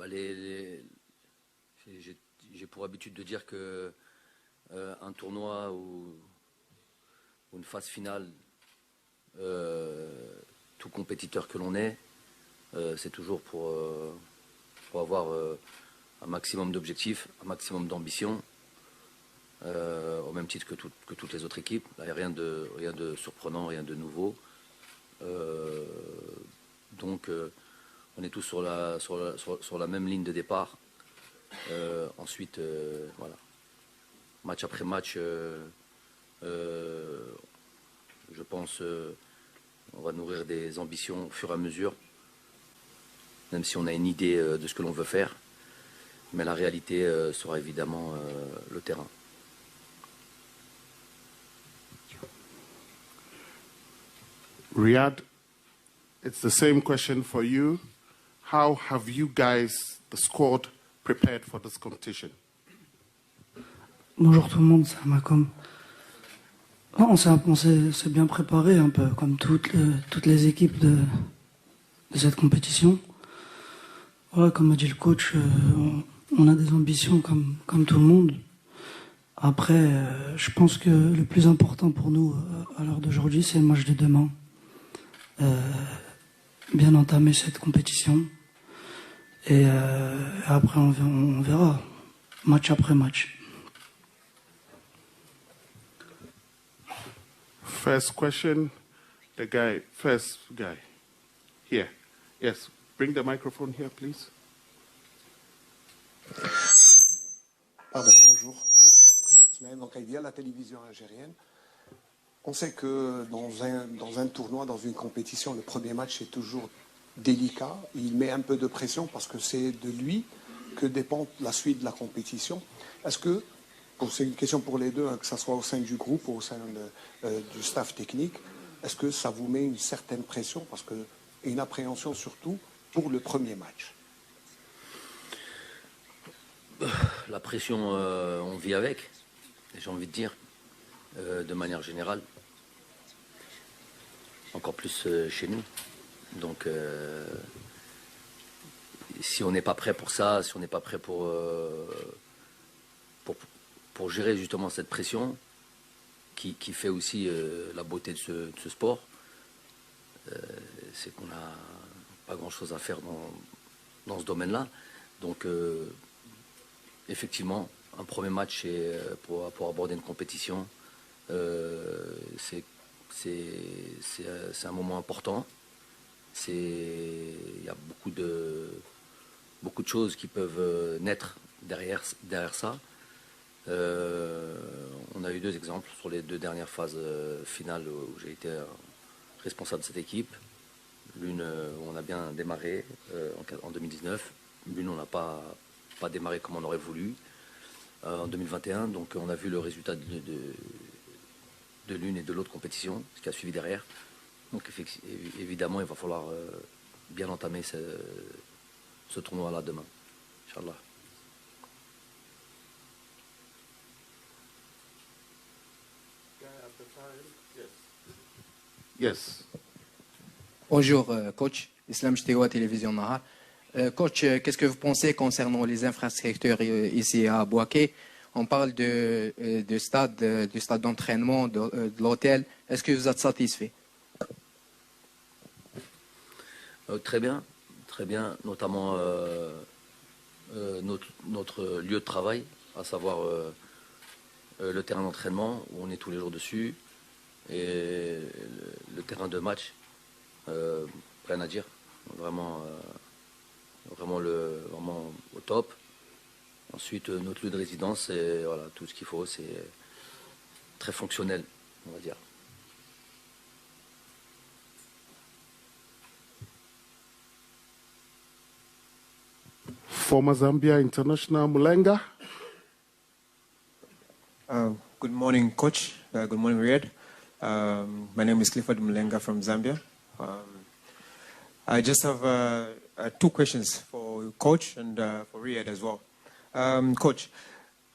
J'ai pour habitude de dire que un tournoi ou une phase finale, tout compétiteur que l'on est, c'est toujours pour avoir un maximum d'objectifs, un maximum d'ambition, au même titre que toutes les autres équipes. Là, il n'y a rien de surprenant, rien de nouveau. Donc, on est tous sur la même ligne de départ. Ensuite, voilà, match après match, je pense on va nourrir des ambitions au fur et à mesure, même si on a une idée de ce que l'on veut faire. Mais la réalité sera évidemment le terrain. Riyad, it's the same question for you. How have you guys, the squad, prepared for this competition? Bonjour tout le monde, c'est Malcolm. On s'est bien préparé, un peu comme toutes les équipes de cette compétition. Voilà, comme a dit le coach, on a des ambitions comme tout le monde. Après, je pense que le plus important pour nous à l'heure d'aujourd'hui, c'est le match de demain. Bien entamer cette compétition. Et après, on verra, match après match. First question, first guy. Here. Yes, bring the microphone here, please. Pardon, bonjour. Ismaël Mankaïdia, la télévision algérienne. On sait que dans un tournoi, dans une compétition, le premier match est toujours délicat. Il met un peu de pression parce que c'est de lui que dépend la suite de la compétition. Est-ce que, c'est une question pour les deux, que ce soit au sein du groupe ou au sein du staff technique, est-ce que ça vous met une certaine pression et une appréhension surtout pour le premier match? La pression, on vit avec, j'ai envie de dire, de manière générale. Encore plus chez nous. Donc, si on n'est pas prêt pour ça, si on n'est pas prêt pour gérer justement cette pression, qui fait aussi la beauté de ce sport, c'est qu'on n'a pas grand-chose à faire dans ce domaine-là. Donc, effectivement, un premier match pour aborder une compétition, c'est un moment important. Il y a beaucoup de choses qui peuvent naître derrière ça. On a eu deux exemples sur les deux dernières phases finales où j'ai été responsable de cette équipe. L'une où on a bien démarré en 2019, l'une on n'a pas démarré comme on aurait voulu en 2021. Donc on a vu le résultat de l'une et de l'autre compétition, ce qui a suivi derrière. Donc évidemment, il va falloir bien entamer ce tournoi-là demain, Inch'Allah. Yes. Bonjour, coach. Islam Chtéwa, Télévision Nahar. Coach, qu'est-ce que vous pensez concernant les infrastructures ici à Bouaké? On parle du stade d'entraînement, de l'hôtel. Est-ce que vous êtes satisfait? Très bien, notamment notre lieu de travail, à savoir le terrain d'entraînement où on est tous les jours dessus, et le terrain de match, rien à dire, vraiment au top. Ensuite, notre lieu de résidence, c'est voilà, tout ce qu'il faut, c'est très fonctionnel, on va dire. Former Zambia international Mulenga. Good morning, Coach. Good morning, Riyad. My name is Clifford Mulenga from Zambia. I just have two questions for Coach and for Riyad as well. Coach,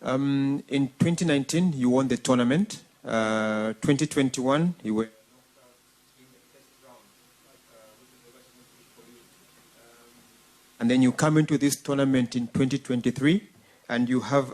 in 2019, you won the tournament. 2021, you were and then you come into this tournament in 2023, and you have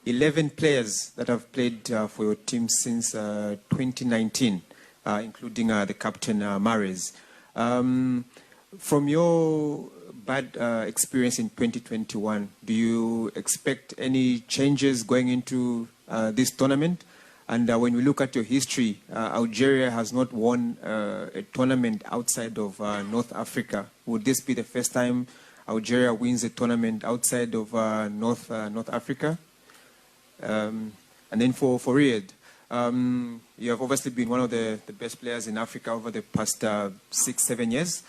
11 players that have played for your team since 2019, including the captain Mahrez. From your bad experience in 2021, do you expect any changes going into this tournament? And when we look at your history, Algeria has not won a tournament outside of North Africa. Would this be the first time Algeria wins a tournament outside of North Africa? And then for Riyad, you have obviously been one of the best players in Africa over the past 6-7 years.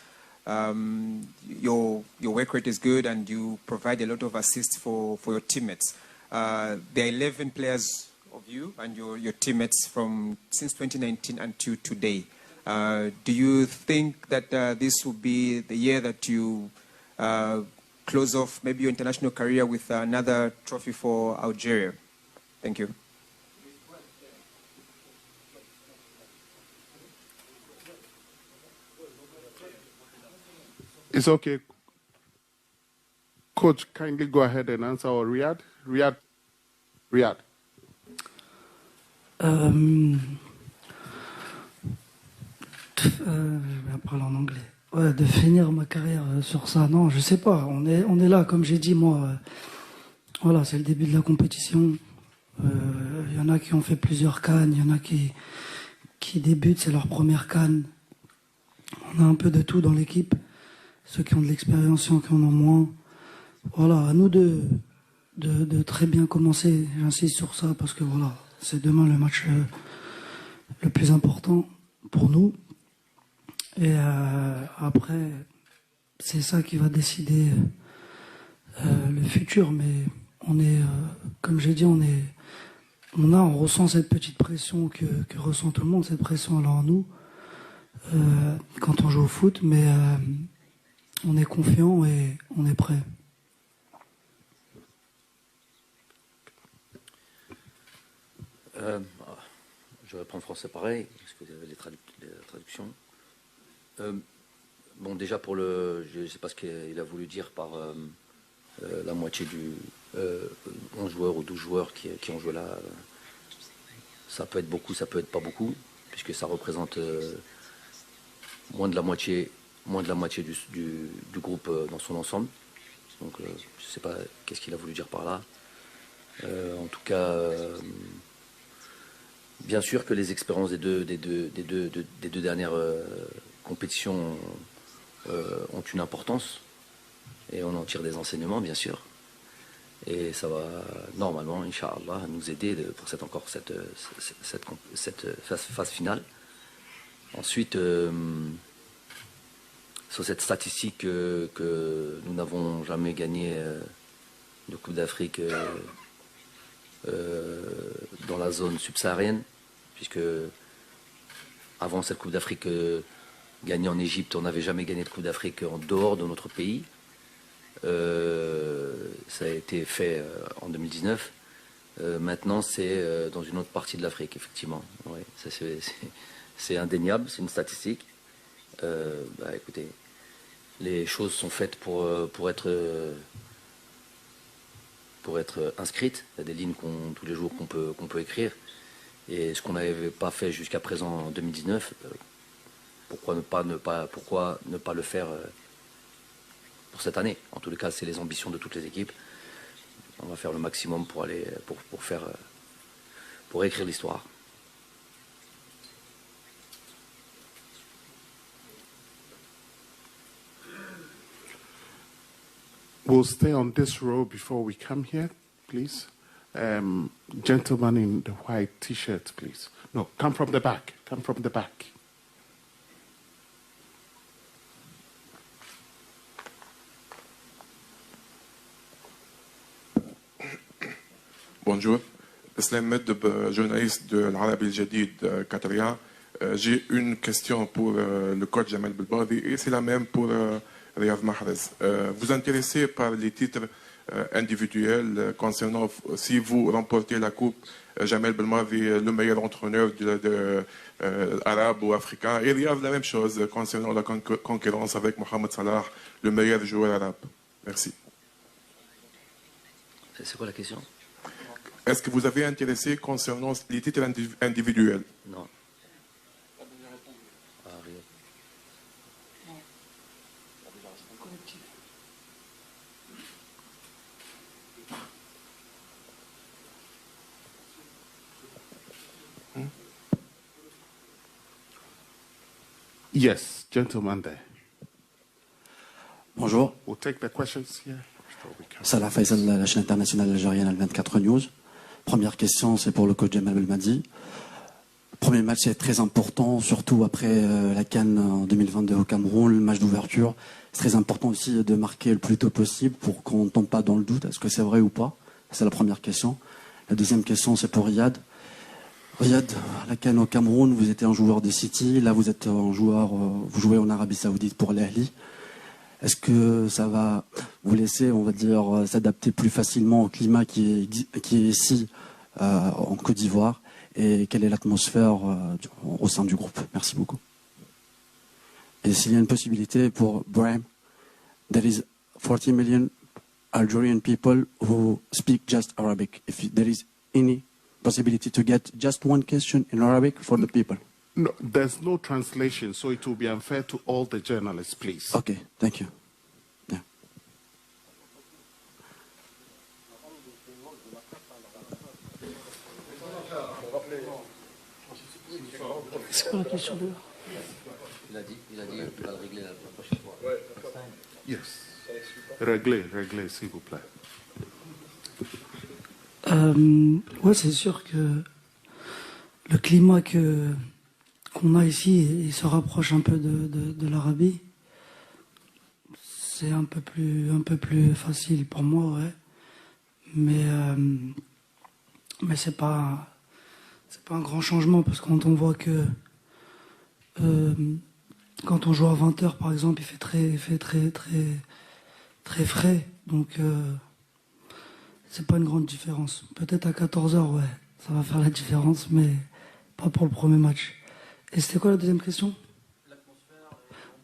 Your work rate is good, and you provide a lot of assists for your teammates. There are 11 players of you and your teammates from since 2019 until today. Do you think that this will be the year that you close off maybe your international career with another trophy for Algeria? Thank you. It's okay. Coach, kindly go ahead and answer. Or Riyad? Riyad. Je vais parler en anglais. Ouais, de finir ma carrière sur ça, non, je sais pas. On est là, comme j'ai dit, moi. Voilà, c'est le début de la compétition. Il y en a qui ont fait plusieurs cannes, il y en a qui débutent, c'est leur première canne. On a un peu de tout dans l'équipe. Ceux qui ont de l'expérience, ceux qui en ont moins. Voilà, à nous de très bien commencer. J'insiste sur ça parce que voilà, c'est demain le match le plus important pour nous. Et après, c'est ça qui va décider le futur. Mais on est, comme j'ai dit, on ressent cette petite pression que ressent tout le monde, cette pression là en nous quand on joue au foot. Mais on est confiant et on est prêt. Je vais reprendre français pareil, parce que vous avez les traductions. Bon, déjà pour je ne sais pas ce qu'il a voulu dire par la moitié du 11 joueurs ou 12 joueurs qui ont joué là. Ça peut être beaucoup, ça peut être pas beaucoup, puisque ça représente moins de la moitié du groupe dans son ensemble. Donc je ne sais pas qu'est-ce qu'il a voulu dire par là. En tout cas, bien sûr que les expériences des deux dernières compétitions ont une importance, et on en tire des enseignements, bien sûr. Et ça va normalement, Inch'Allah, nous aider pour cette phase finale. Ensuite, sur cette statistique que nous n'avons jamais gagné de Coupe d'Afrique dans la zone subsaharienne, puisque avant cette Coupe d'Afrique gagnée en Égypte, on n'avait jamais gagné de Coupe d'Afrique en dehors de notre pays. Ça a été fait en 2019. Maintenant, c'est dans une autre partie de l'Afrique, effectivement. Ouais, ça, c'est indéniable, c'est une statistique. Écoutez, les choses sont faites pour être inscrites. Il y a des lignes tous les jours qu'on peut écrire. Et ce qu'on n'avait pas fait jusqu'à présent en 2019, pourquoi ne pas le faire pour cette année? En tous les cas, c'est les ambitions de toutes les équipes. On va faire le maximum pour écrire l'histoire. We'll stay on this row before we come here, please. Gentleman in the white T-shirt, please. No, come from the back. Come from the back. Bonjour, Islam Medeb, journaliste de l'Arabi El-Jadid qatarien. J'ai une question pour le coach Jamal Belbadi et c'est la même pour Riyad Mahrez. Vous intéressez par les titres individuelle concernant si vous remportez la coupe, Jamel Belmadi est le meilleur entraîneur arabe ou africain. Et Riyad, la même chose concernant la concurrence avec Mohamed Salah, le meilleur joueur arabe. Merci. C'est quoi la question? Est-ce que vous avez intéressé concernant les titres individuels? Non. Ah, Riyad. Yes, gentleman there. Bonjour, We'll take the questions here. Salah Faisal, la chaîne internationale algérienne Al24 News. Première question, c'est pour le coach Jamel Belmadi. Le premier match est très important, surtout après la CAN en 2022 au Cameroun, le match d'ouverture. C'est très important aussi de marquer le plus tôt possible pour qu'on ne tombe pas dans le doute. Est-ce que c'est vrai ou pas? C'est la première question. La deuxième question, c'est pour Riyad. Riyad, à la CAN au Cameroun, vous étiez un joueur de City. Là, vous êtes un joueur, vous jouez en Arabie Saoudite pour l'Ahli. Est-ce que ça va vous laisser, on va dire, s'adapter plus facilement au climat qui est ici en Côte d'Ivoire? Et quelle est l'atmosphère au sein du groupe? Merci beaucoup. Et s'il y a une possibilité pour Brahim, there is 40 million Algerian people who speak just Arabic. If there is any possibility to get just one question in Arabic for the people. No, there's no translation, so it will be unfair to all the journalists, please. Okay, thank you. Yeah. C'est quoi la question de... Il a dit qu'il va le régler la prochaine fois. Yes. Réglez, s'il vous plaît. Ouais, c'est sûr que le climat qu'on a ici, il se rapproche un peu de l'Arabie. C'est un peu plus facile pour moi, ouais. Mais c'est pas un grand changement, parce que quand on voit que quand on joue à 20h par exemple, il fait très frais, donc c'est pas une grande différence. Peut-être à 14h, ouais, ça va faire la différence, mais pas pour le premier match. Et c'était quoi la deuxième question?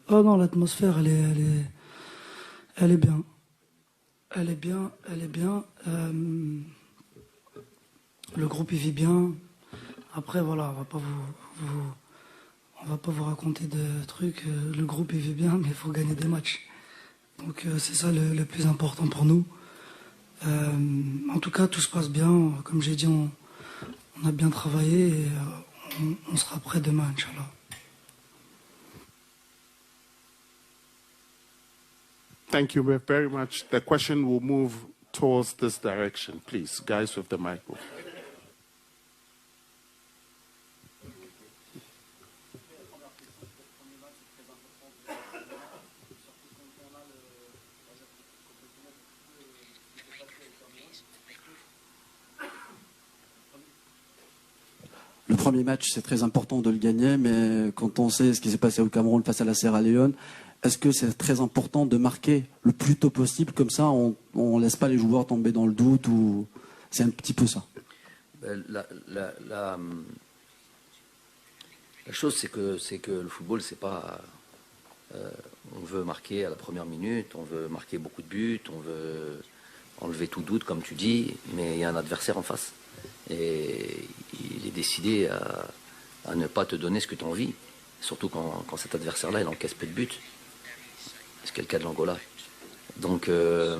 Oh non, l'atmosphère, elle est bien. Elle est bien. Le groupe, il vit bien. Après, voilà, on va pas vous raconter de trucs. Le groupe, il vit bien, mais il faut gagner des matchs. Donc, c'est ça le plus important pour nous. En tout cas, tout se passe bien. Comme j'ai dit, on a bien travaillé et on sera prêt demain, Inch'Allah. Thank you very much. The question will move towards this direction, please. Guys with the microphone. Le premier match, c'est très important de le gagner, mais quand on sait ce qui s'est passé au Cameroun face à la Sierra Leone, est-ce que c'est très important de marquer le plus tôt possible, comme ça on ne laisse pas les joueurs tomber dans le doute, ou c'est un petit peu ça? La chose, c'est que le football, c'est pas... on veut marquer à la première minute, on veut marquer beaucoup de buts, on veut enlever tout doute, comme tu dis, mais il y a un adversaire en face. Et il est décidé à ne pas te donner ce que tu as envie, surtout quand cet adversaire-là, il encaisse peu de buts. C'est le cas de l'Angola. Donc, le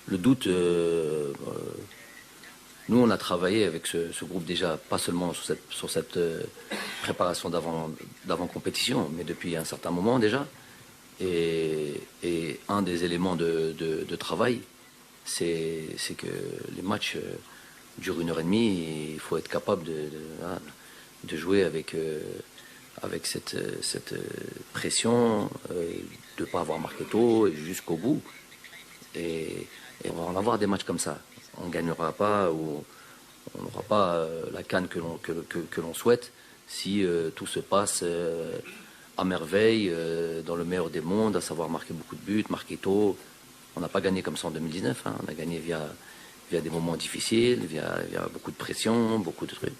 doute, nous, on a travaillé avec ce groupe déjà, pas seulement sur cette préparation d'avant-compétition, mais depuis un certain moment déjà. Et un des éléments de travail, c'est que les matchs durent 1h30, et il faut être capable de jouer avec cette pression, de ne pas avoir marqué tôt et jusqu'au bout. Et on va en avoir des matchs comme ça. On ne gagnera pas, ou on n'aura pas la CAN que l'on souhaite si tout se passe à merveille, dans le meilleur des mondes, à savoir marquer beaucoup de buts, marquer tôt. On n'a pas gagné comme ça en 2019, hein. On a gagné via des moments difficiles, via beaucoup de pression, beaucoup de trucs,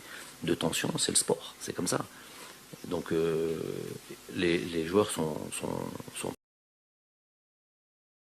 de tension. C'est le sport, c'est comme ça. Donc les joueurs sont